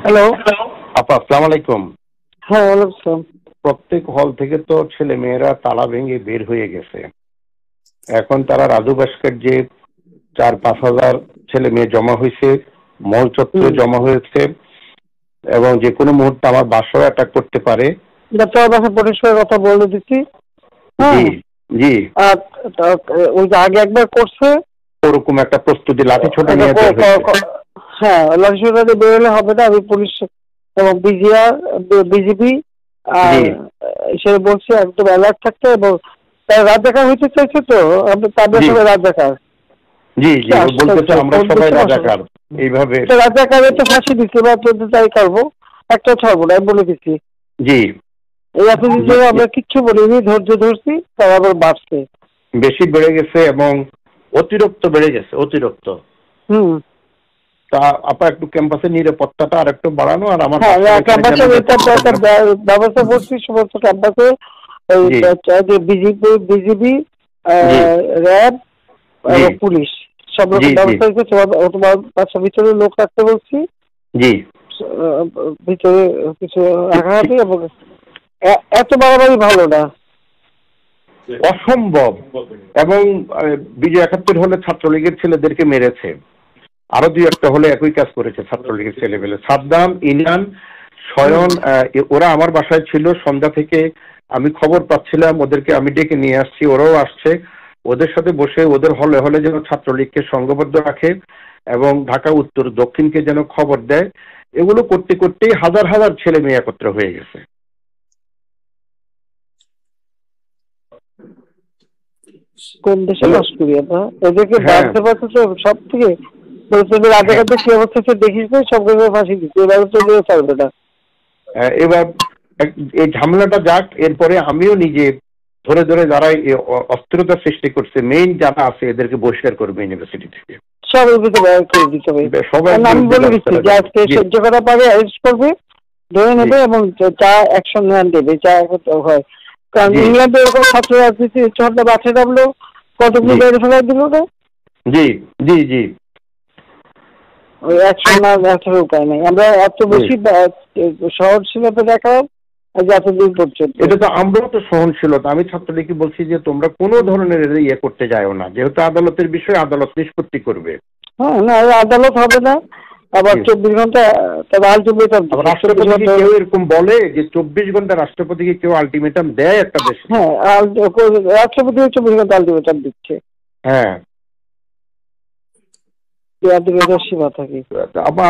Hello. আপা আসসালামু আলাইকুম। হ্যাঁ, ওয়ালাইকুম। প্রত্যেক হল থেকে তো ছেলে মেয়েরা তালা ভেঙে বের হয়ে গেছে। এখন তারা রাজু ভাস্কর যে 4-5 হাজার ছেলে মেয়ে জমা হয়েছে, মল চত্বরে জমা হয়েছে এবং যে কোনো মুহূর্তে আমার বাসাও অ্যাটাক করতে পারে। তোর বাসা পরিষ্কার কথা বলে দিচ্ছি। জি জি। আর ওই যে আগে একবার করছে ওরকম একটা প্রস্তুতি লাঠি ছোট নিয়ে বের হয়েছে। হ্যাঁ, লাঠি ছোট নিয়ে বের হলে হবে না। আমি পুলিশ এবং বিজিআর বিজিবি আর সে বলছে একদম অ্যালার্ট থাকতে এবং রাত দেখা হইতে চাইছে তো তাদের সবাই রাত দেখার। জি জি, বলতেছে আমরা সবাই রাজাকার এইভাবে। রাজাকারে তো ফাঁসি দিচ্ছি বা তোদের তাই করবো, একটা ছাড়বো না বলে দিচ্ছি। জি, এই এতদিন ধরে আমরা কিচ্ছু বলিনি, ধৈর্য ধরছি, তার আবার বাড়ছে, বেশি বেড়ে গেছে এবং অতিরিক্ত বেড়ে গেছে, অতিরিক্ত। তা আপা একটু ক্যাম্পাসের নিরাপত্তাটা আর একটু বাড়ানো। আর আমার ক্যাম্পাসে ব্যবস্থা করছি সমস্ত ক্যাম্পাসে বিজিবি, র্যাব এবং পুলিশ সব রকম ব্যবস্থা হয়েছে। তোমার বাচ্চা ভিতরে লোক রাখতে বলছি। জি, ভিতরে কিছু রাখা হবে এবং এত বাড়াবাড়ি ভালো না, অসম্ভব। এবং বিজয় ৭১ হলে ছাত্রলীগের ছেলেদেরকে মেরেছে, আরো ২-১টা হলে একই কাজ করেছে ছাত্রলীগের ছেলেবেলে। সাদ্দাম, ইনান, স্বয়ন, ওরা আমার বাসায় ছিল সন্ধ্যা থেকে। আমি খবর পাচ্ছিলাম, ওদেরকে আমি ডেকে নিয়ে আসছি, ওরাও আসছে। ওদের সাথে বসে ওদের হলে হলে যেন ছাত্রলীগকে সংঘবদ্ধ রাখে এবং ঢাকা উত্তর দক্ষিণকে যেন খবর দেয়। এগুলো করতে করতেই হাজার হাজার ছেলে মেয়ে একত্র হয়ে গেছে। কোন দেশে বাস করি আমরা, এদেরকে বাঁধতে পারছে তো সব থেকে রাজাকারদের কি অবস্থা সে দেখিস না, সব কিছু ফাঁসি দিচ্ছে, এবার তো নিয়ে পারবে না। এবার এই ঝামেলাটা যাক, এরপরে আমিও নিজে ধরে ধরে যারা অস্থিরতা সৃষ্টি করছে মেইন যারা আছে এদেরকে বহিষ্কার করবে ইউনিভার্সিটি থেকে। সবাই করে দিতে হবে, সবাই আমি বলে দিচ্ছি যে আজকে সহ্য করা পারে অ্যারেস্ট করবে, ধরে নেবে এবং যা অ্যাকশন দেবে, যা হয়। কারণ ইংল্যান্ডে এরকম ছাত্র রাজনীতি ছোট বাচ্চা ডাবলো কতগুলো বেড়ে ফেলা দিল না। জি জি জি, ওই অ্যাকশন না দেখার উপায় নেই। আমরা এত বেশি সহনশীলতা দেখাও যতদিন পর্যন্ত। এটা তো আমরাও তো সহনশীলতা। আমি ছাত্রলীগকে বলছি যে তোমরা কোনো ধরনের ইয়ে করতে যাও না, যেহেতু আদালতের বিষয় আদালত নিষ্পত্তি করবে। হ্যাঁ না, আদালত হবে না, আবার 24 ঘন্টা তবে আলটিমেটাম। রাষ্ট্রপতি কেউ এরকম বলে যে 24 ঘন্টা রাষ্ট্রপতিকে কেউ আলটিমেটাম দেয় একটা দেশে? হ্যাঁ, রাষ্ট্রপতি 24 ঘন্টা আলটিমেটাম দিচ্ছে। হ্যাঁ,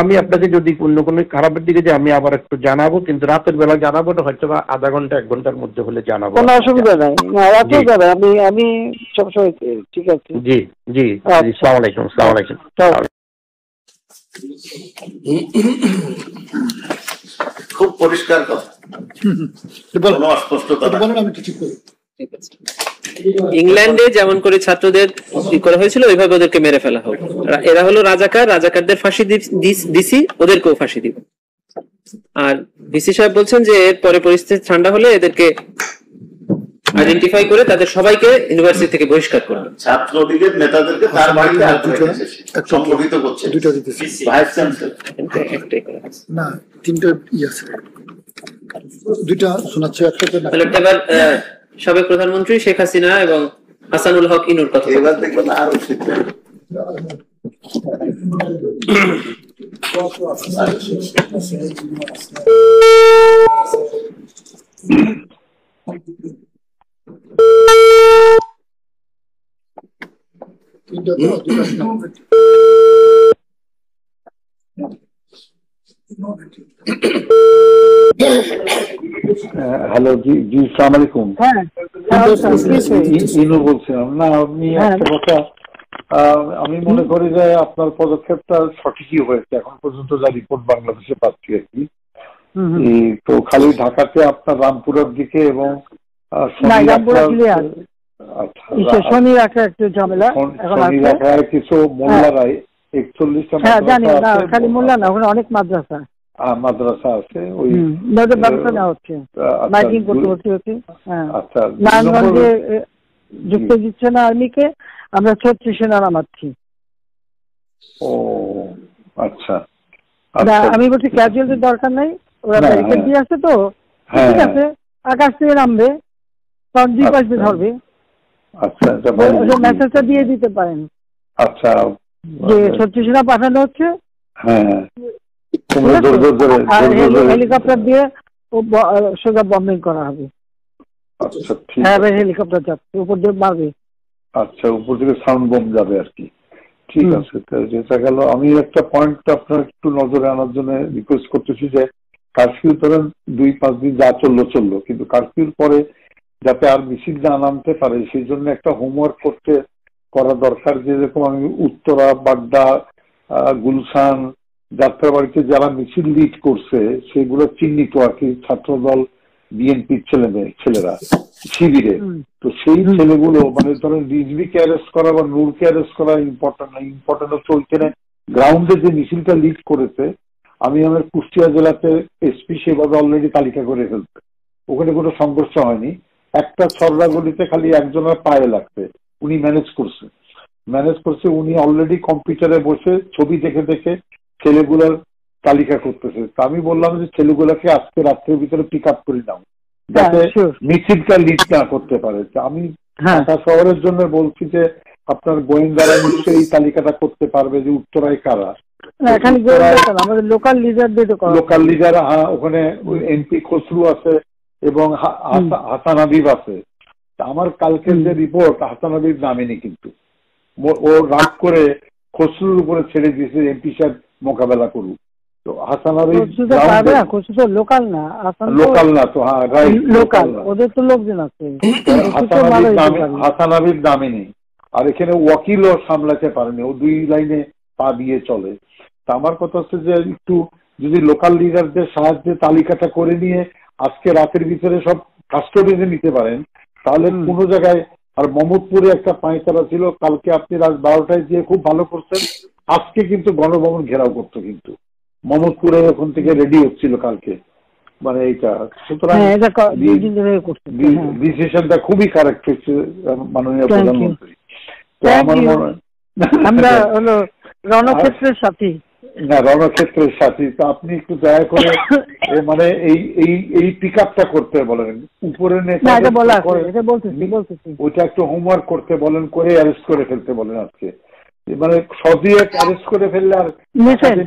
আমি আপনাকে যদি অন্য কোনো খারাপের দিকে যে আমি আবার একটু জানাবো, কিন্তু রাতের বেলা জানাবো না, হয়তো বা আধা ঘন্টা 1 ঘন্টার মধ্যে হলে জানাবো। কোনো অসুবিধা নাই, রাতেও যাবে। আমি সবসময় ঠিক আছে। জি জি, আসসালামু আলাইকুম। আসসালামু আলাইকুম। খুব পরিষ্কার কথা, কোনো অস্পষ্টতা নেই। ইংল্যান্ডে যেমন করে ছাত্রদের করা হয়েছিল ওইভাবে ওদেরকে মেরে ফেলা হোক। এরা হলো রাজাকার, রাজাকারদের ফাঁসি দিছি, ওদেরকেও ফাঁসি দিব। আর ভিসি সাহেব বলছেন যে এর পরে পরিস্থিতি ঠান্ডা হলে এদেরকে আইডেন্টিফাই করে তাদের সবাইকে ইউনিভার্সিটি থেকে বহিষ্কার করবে। ছাত্রলীগের নেতাদেরকে তার বাড়িতে সংগঠিত করছে। দুটো দিতেছে ভাইস চ্যান্সেলর না, তিনটা আছে, দুইটা শোনাচ্ছে। একটা এবার সাবেক প্রধানমন্ত্রী শেখ হাসিনা এবং হাসানুল হক ইনুর কথা এবার দেখবেন আরো হ্যালো, জি জি, আসসালামু আলাইকুম। ইনু বলছিলাম। না, আপনি একটা কথা, আমি মনে করি যে আপনার পদক্ষেপটা সঠিকই হয়েছে এখন পর্যন্ত, যা রিপোর্ট বাংলাদেশে পাচ্ছি আর কি। তো খালি ঢাকাতে আপনার রামপুরের দিকে এবং শনি রাখা একটু ঝামেলা, কিছু মোল্লারাই 41টা জানি না, খালি মোল্লা না, ওখানে অনেক মাদ্রাসা আছে। ওই ব্যবস্থা নেওয়া হচ্ছে, মাইকিং করতে হচ্ছে। নারায়ণগঞ্জে যুক্ত দিচ্ছে না আর্মিকে, আমরা 36 সেনা নামাচ্ছি। ও আচ্ছা, আমি বলছি ক্যাজুয়ালিটির দরকার নাই, ওরা ব্যারিকেড দিয়ে আসছে তো, ঠিক আছে, আকাশ থেকে নামবে, তখন দুই পাশ দিয়ে ধরবে। আচ্ছা, মেসেজটা দিয়ে দিতে পারেন। আচ্ছা, যে শত্রু সেনা পাঠানো হচ্ছে, হেলিকপ্টার দিয়ে সোজা বম্বিং করা হবে। আচ্ছা, হেলিকপ্টার যাচ্ছে উপর দিয়ে মারবে। আচ্ছা, উপর থেকে সাউন্ড বোম যাবে আর কি। ঠিক আছে, যেটা গেল। আমি একটা পয়েন্ট আপনার একটু নজরে আনার জন্য রিকোয়েস্ট করতেছি যে কারফিউ ধরেন 2-5 দিন যা চললো, কিন্তু কারফিউর পরে যাতে আর মিছিল না নামতে পারে সেই জন্য একটা হোমওয়ার্ক করা দরকার। যেরকম আমি উত্তরা, বাড্ডা, গুলশান, যাত্রাবাড়িতে যারা মিছিল লিড করছে সেগুলো চিহ্নিত আর কি, ছাত্রদল, বিএনপির ছেলেরা শিবিরে। তো সেই ছেলেগুলো মানে ধরেন রিজভিকে অ্যারেস্ট করা বা নূরকে অ্যারেস্ট করা ইম্পর্টেন্ট না, ইম্পর্টেন্ট হচ্ছে ওইখানে গ্রাউন্ডে যে মিছিলটা লিড করেছে। আমি আমার কুষ্টিয়া জেলাতে এসপি সেভাবে অলরেডি তালিকা করে ফেলছে, ওখানে কোনো সংঘর্ষ হয়নি। একটা ছড়রা গলিতে খালি একজনের পায়ে লাগছে, উনি ম্যানেজ করছে। উনি অলরেডি কম্পিউটারে বসে ছবি দেখে ছেলেগুলোর তালিকা করতেছে। তা আমি বললাম যে ছেলেগুলোকে আজকে রাত্রের ভিতরে পিক আপ করে নাও, যাতে মিছিলটা লিড না করতে পারে। আমি ঢাকা শহরের জন্য বলছি যে আপনার গোয়েন্দারা নিশ্চয়ই এই তালিকাটা করতে পারবে যে উত্তরায় কারা। লোকাল লিডার, ওখানে এমপি খসরু আছে এবং হাসান হাবিব আছে। আমার কালকের যে রিপোর্ট, হাসান হাবিব নামেনি, কিন্তু ও রাগ করে খসরুর উপরে ছেড়ে দিয়েছে এমপি সাহেব মোকাবেলা করুক। তো হাসান হাবিব লোকাল না তো, লোকাল, ওদের তো লোকজন আছে। হাসান হাবিব নামেনি, আর এখানে ওয়াকিলও সামলাতে পারেনি, ও 2 লাইনে পা দিয়ে চলে। তা আমার কথা হচ্ছে যে একটু যদি লোকাল লিডারদের সাহায্যে তালিকাটা করে নিয়ে আজকে রাতের ভিতরে সব কাস্টডিতে নিতে পারেন, তাহলে কোনো জায়গায়। আর মোহাম্মদপুরে একটা পাঁচতারা ছিল, কালকে আপনি রাত 12টায় গিয়ে খুব ভালো করছেন। আজকে কিন্তু গণভবন ঘেরাও করতো, কিন্তু মোহাম্মদপুরে ওখান থেকে রেডি হচ্ছিল কালকে, মানে এইটা। সুতরাং ডিসিশনটা খুবই কারেক্ট হচ্ছে মাননীয় প্রধানমন্ত্রী। তো আমার মনে হয় আমরা হলো রণক্ষেত্রের সাথী। না, রণক্ষেত্রের সাথী। তো আপনি একটু দয়া করে মানে এই পিক আপটা করতে বলেন, উপরে ওইটা একটু হোমওয়ার্ক করতে বলেন, করে অ্যারেস্ট করে ফেলতে বলেন আজকে। মানে সদিয়ে অ্যারেস্ট করে ফেললে আর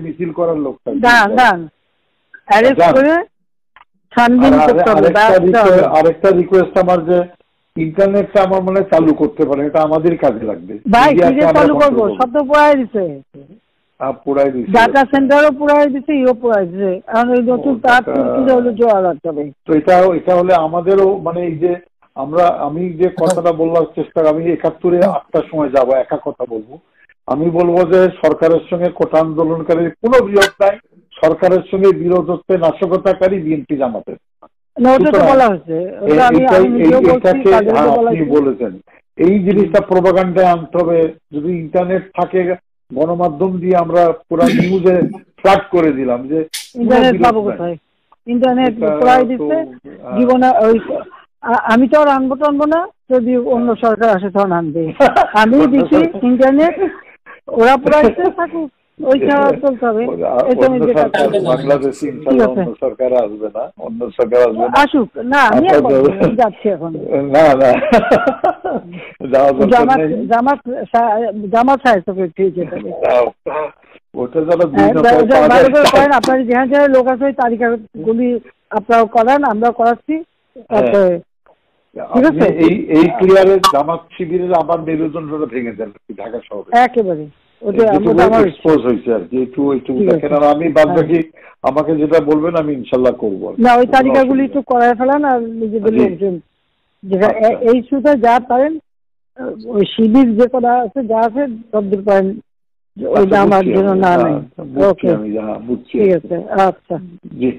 মিছিল করার লোকটা আরেকটা রিকোয়েস্ট আমার, যে ইন্টারনেটটা আমার মনে চালু করতে পারেন, এটা আমাদের কাজে লাগবে। চালু করবো, সব তো পুরাই দিচ্ছে, ডাটা সেন্টারও পুরাই দিচ্ছে, ইও পুরাই দিচ্ছে। এখন ওই নতুন তার জোড়া লাগতে হবে। তো এটা হলে আমাদেরও মানে এই যে আমি যে কথাটা বলবার চেষ্টা, আমি 71-এ 8টার সময় যাবো, একা কথা বলবো। আমি বলবো যে সরকারের সঙ্গে কোটা আন্দোলনকারীর কোনো বিরোধ নাই, সরকারের সঙ্গে বিরোধ হচ্ছে নাশকতাকারী বিএনপি জামাতের। আপনি বলেছেন এই জিনিসটা প্রোপাগান্ডায় আনতে হবে। যদি ইন্টারনেট থাকে, গণমাধ্যম দিয়ে আমরা পুরো নিউজে ফ্ল্যাট করে দিলাম যে ইন্টারনেট পাবো কোথায়, ইন্টারনেট প্রায় দিচ্ছে জীবনে। ওই আমি তো আর আনবো না, যদি অন্য সরকার আসে তখন আনবে। আমি দিচ্ছি ইন্টারনেট, ওরা প্রায় থাকুক, ওইটা চলতে হবে। বাংলাদেশে অন্য সরকার আসবে না, আসুক না, আমি যাচ্ছি এখন। না জামাত সাহেব ওটা যারা আপনার যেখানে লোক আছে ওই তালিকাগুলি আপনারা করান, আমরা করাচ্ছি। ঠিক আছে, এই ক্লিয়ারে জামাত শিবিরের আবার নির্বাচনটা ভেঙে দেন ঢাকা শহরে একেবারে। এক্সপোজ হয়েছে আর কি, একটু দেখেন। আর আমি বাদ বাকি আমাকে যেটা বলবেন আমি ইনশাল্লাহ করবো। না, ওই তালিকাগুলি একটু করায় ফেলান, আর নিজেদের লোকজন এই সুতা যা পারেন, ওই শিবির যে করা আছে যা আছে সবদিক পারেন, ওই আমার জন্য না নেই। ওকে, ঠিক আছে, আচ্ছা। জি।